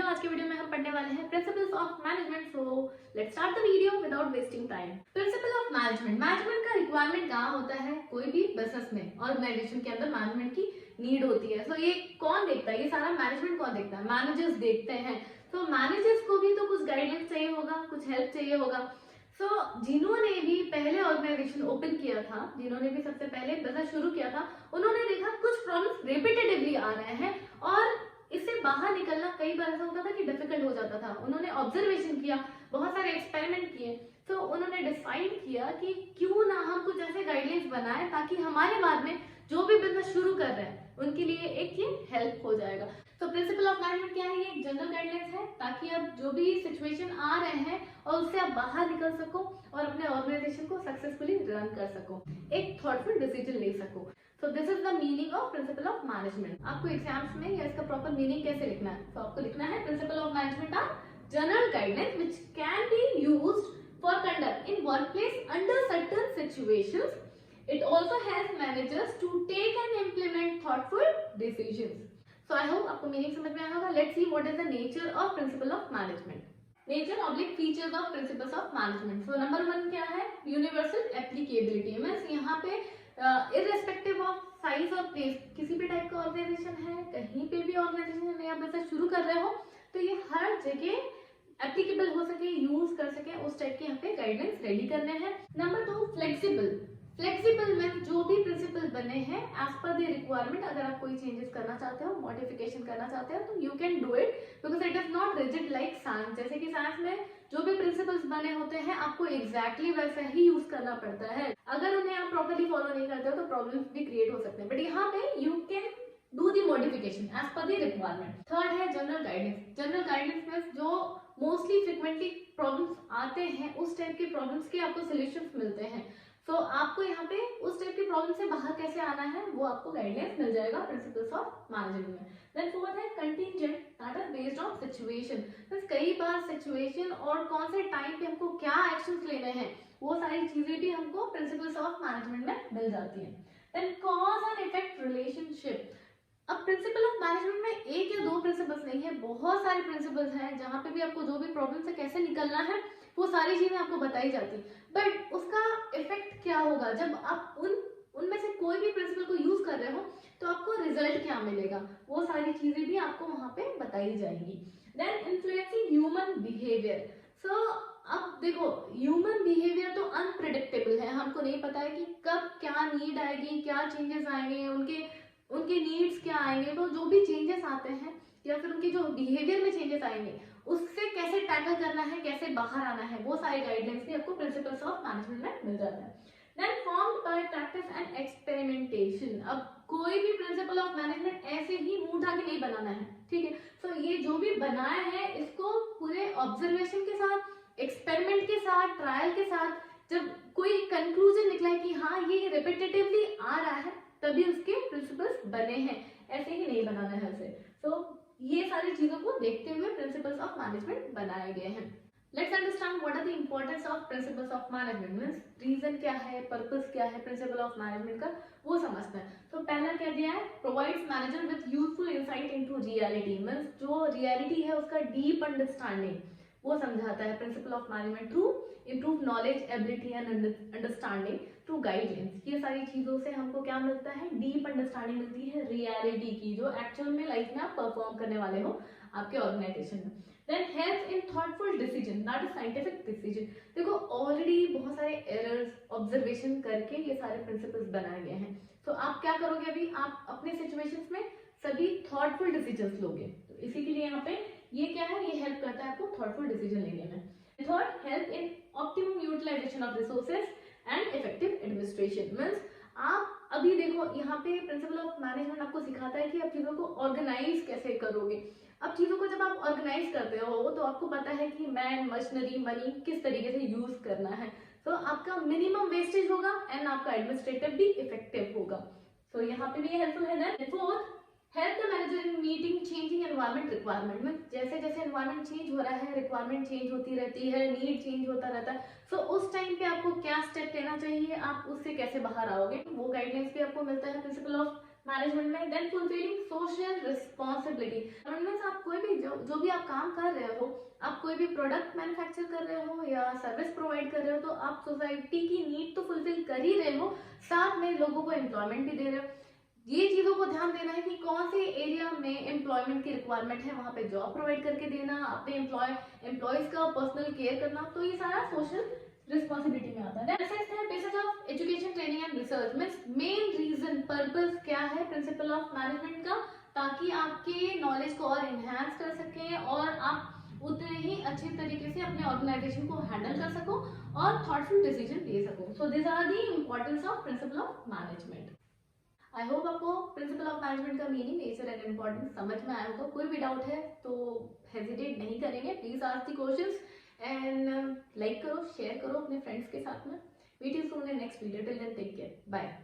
आज के वीडियो में हम पढ़ने वाले हैं principles of management. So let's start the video without wasting time. Principal of management, management का रिक्वायरमेंट कहाँ होता है? कोई भी बिजनेस में, ऑर्गेनाइजेशन के अंदर मैनेजमेंट की नीड होती है। सो ये कौन देखता है? ये सारा मैनेजमेंट कौन देखता है? मैनेजर्स देखते हैं। तो मैनेजर्स को भी तो कुछ गाइडेंस चाहिए होगा, कुछ हेल्प चाहिए होगा। जिन्होंने भी पहले ऑर्गेनाइजेशन ओपन किया था, जिन्होंने भी सबसे पहले बिजनेस शुरू किया था, उन्होंने देखा कुछ प्रॉब्लम्स रिपीटेटिवली आ रहे हैं और इससे बाहर निकलना कई बार ऐसा होता था कि डिफिकल्ट हो जाता था। उन्होंने ऑब्जर्वेशन किया, बहुत सारे एक्सपेरिमेंट किए, तो उन्होंने डिसाइड किया कि क्यों ना हम कुछ ऐसे गाइडलाइंस बनाएं ताकि हमारे बाद में जो भी बिजनेस शुरू कर रहे हैं उनके लिए एक ये हेल्प हो जाएगा। तो प्रिंसिपल ऑफ मैनेजमेंट क्या है? ये एक जनरल गाइडलाइंस है ताकि अब जो भी सिचुएशन आ रहे हैं और उससे आप बाहर निकल सको और अपने ऑर्गेनाइजेशन को सक्सेसफुली रन कर सको, एक थॉटफुल डिसीजन ले सको। So this is the meaning of principle of management. आपको एग्जाम्स में या इसका प्रॉपर मीनिंग कैसे लिखना है? तो आपको लिखना है principle of management are general guidelines which can be used for conduct in workplace under certain situations. It also helps managers to take and implement thoughtful decisions. So I hope आपको meaning समझ में आया होगा. Let's see what is the nature of principle of management. Nature oblique features of principles of management. So number 1 क्या है? Universal applicability. Means यहाँ पे irrespective of size और place, किसी भी टाइप का ऑर्गेनाइजेशन है, कहीं पे भी ऑर्गेनाइजेशन में आप ऐसा शुरू कर रहे हो, तो ये हर जगह एप्लीकेबल हो सके, यूज कर सके, उस टाइप के यहाँ पे गाइडलाइंस रेडी करने हैं. Number 2 flexible. फ्लेक्सिबल में जो भी प्रिंसिपल बने हैं एज पर द रिक्वायरमेंट, अगर आप कोई चेंजेस करना चाहते हो, मॉडिफिकेशन करना चाहते हो, तो you can do it because it is not rigid like science. जैसे कि साइंस में जो भी प्रिंसिपल्स बने होते हैं आपको एग्जैक्टली वैसा ही यूज करना पड़ता है. अगर उन्हें आप प्रॉपर्ली फॉलो नहीं करते हो तो प्रॉब्लम्स भी क्रिएट हो सकते हैं, बट यहाँ पे you can do the modification as per the requirement. Third है जनरल गाइडेंस. जनरल गाइडेंस में जो मोस्टली फ्रिक्वेंटली प्रॉब्लम्स आते हैं उस टाइप के प्रॉब्लम्स के आपको सोल्यूशंस मिलते हैं. तो आपको यहाँ पे उस टाइप की प्रॉब्लम से बाहर कैसे आना है वो आपको गाइडलाइंस मिल जाएगा प्रिंसिपल्स ऑफ मैनेजमेंट में. देन फोर्थ है contingent, that is based on situation. कई बार सिचुएशन और कौन से टाइम पे हमको क्या एक्शंस लेने हैं वो सारी चीजें भी हमको प्रिंसिपल्स ऑफ मैनेजमेंट में मिल जाती हैं. Then cause and effect relationship. अब प्रिंसिपल ऑफ मैनेजमेंट में एक या दो प्रिंसिपल्स नहीं है, बहुत सारे प्रिंसिपल्स हैं जहाँ पे भी आपको जो भी प्रॉब्लम से कैसे निकलना है वो सारी चीजें आपको बताई जाती. बट उसका इफेक्ट क्या होगा जब आप उनमें से कोई भी प्रिंसिपल को यूज कर रहे हो, तो आपको रिजल्ट क्या मिलेगा, वो सारी चीजें भी आपको वहां पे बताई जाएंगी. Then influencing human behaviour. अब देखो, ह्यूमन बिहेवियर तो अनप्रिडिक्टेबल है, हमको नहीं पता है कि कब क्या नीड आएगी, क्या चेंजेस आएंगे, उनके नीड्स क्या आएंगे. तो जो भी चेंजेस आते हैं या फिर उनके जो बिहेवियर में चेंजेस आएंगे उससे कैसे टैकल करना है, कैसे बाहर आना है, वो सारे गाइडलाइंस भी आपको प्रिंसिपल्स ऑफ मैनेजमेंट में मिल जाता है. Then formed by practice and experimentation. अब कोई भी प्रिंसिपल ऑफ मैनेजमेंट ऐसे ही मुंह उठा के नहीं बनाना है, ठीक है. ये जो भी बनाया है इसको पूरे ऑब्जर्वेशन के साथ, एक्सपेरिमेंट के साथ, ट्रायल के साथ, जब कोई कंक्लूजन निकला है कि हाँ ये रिपीटेटिवली आ रहा है तभी उसके प्रिंसिपल्स बने हैं, ऐसे ही नहीं बनाना है उसे. ये सारी चीजों को देखते हुए प्रिंसिपल्स ऑफ मैनेजमेंट बनाए गए हैं. Let's understand what are the importance of principles of management. Means reason क्या है, पर्पस क्या है प्रिंसिपल ऑफ मैनेजमेंट का, वो समझते हैं. तो पहला क्या दिया है? Provides manager with useful insight into reality. Means जो रियलिटी है उसका डीप अंडरस्टैंडिंग वो समझाता है principle of management through improve knowledge, ability and understanding through guidelines. ये सारी चीजों से हमको क्या मिलता है? डीप अंडरस्टैंडिंग मिलती है रियलिटी की, जो एक्चुअल में लाइफ में आप परफॉर्म करने वाले हो आपके ऑर्गेनाइजेशन में. Then help in thoughtful decision, that is scientific decision. देखो ऑलरेडी बहुत सारे एरर्स ऑब्जर्वेशन करके ये सारे प्रिंसिपल्स बनाए गए हैं. तो आप क्या करोगे? अभी आप अपने सिचुएशंस में सभी थॉटफुल डिसीजंस लोगे. तो इसी के लिए यहाँ पे ये क्या है? ये हेल्प करता है आपको थॉटफुल डिसीजन लेने में. Third, help in optimum utilisation of resources and effective administration. Means आप अभी देखो यहाँ पे प्रिंसिपल ऑफ मैनेजमेंट आपको सिखाता है कि आप चीजों को ऑर्गेनाइज कैसे करोगे. अब चीजों को जब आप ऑर्गेनाइज करते हो तो आपको पता है कि मैन, मशीनरी, मनी किस तरीके से यूज करना है. तो आपका मिनिमम वेस्टेज होगा एंड आपका एडमिनिस्ट्रेटिव भी इफेक्टिव होगा. यहाँ पे भी हेल्पफुल है. Then fourth, help the manager in meeting changing environment requirement. में जैसे जैसे एनवायरमेंट चेंज हो रहा है, रिक्वायरमेंट चेंज होती रहती है, नीड चेंज होता रहता है. उस टाइम पे आपको क्या स्टेप लेना चाहिए, आप उससे कैसे बाहर आओगे, वो गाइडलाइंस भी आपको मिलता है प्रिंसिपल ऑफ मैनेजमेंट में। Then fulfilling social responsibility, management आप कोई भी जो भी आप काम कर रहे हो, आप कोई भी प्रोडक्ट मैन्युफैक्चर कर रहे हो या सर्विस प्रोवाइड कर रहे हो, तो आप सोसाइटी की नीड तो फुलफिल कर ही रहे हो, साथ में लोगों को एम्प्लॉयमेंट भी दे रहे हो। ये चीजों को ध्यान देना है कि कौन से एरिया में एम्प्लॉयमेंट की रिक्वायरमेंट है, वहां पे जॉब प्रोवाइड करके देना, अपने एम्प्लॉयज का पर्सनल केयर करना, तो ये सारा सोशल रिस्पॉन्सिबिलिटी में आता है। नेक्स्ट है basis of education, training and research. Means main reason, purpose क्या है प्रिंसिपल ऑफ मैनेजमेंट का, ताकि आपके नॉलेज को और एनहांस कर सकें और आप उतने ही अच्छे तरीके से अपने ऑर्गेनाइजेशन को हैंडल कर सको और थॉटफुल डिसीजन ले सको। So this are the importance of principle of management. I hope आपको प्रिंसिपल ऑफ मैनेजमेंट का मीनिंग, नेचर एंड इम्पोर्टेंस समझ में आया होगा। कोई भी डाउट है तो हेजिटेट नहीं करेंगे, please ask the questions and like करो, शेयर करो अपने फ्रेंड्स के साथ में। Meet you soon in next video, till then take care, bye.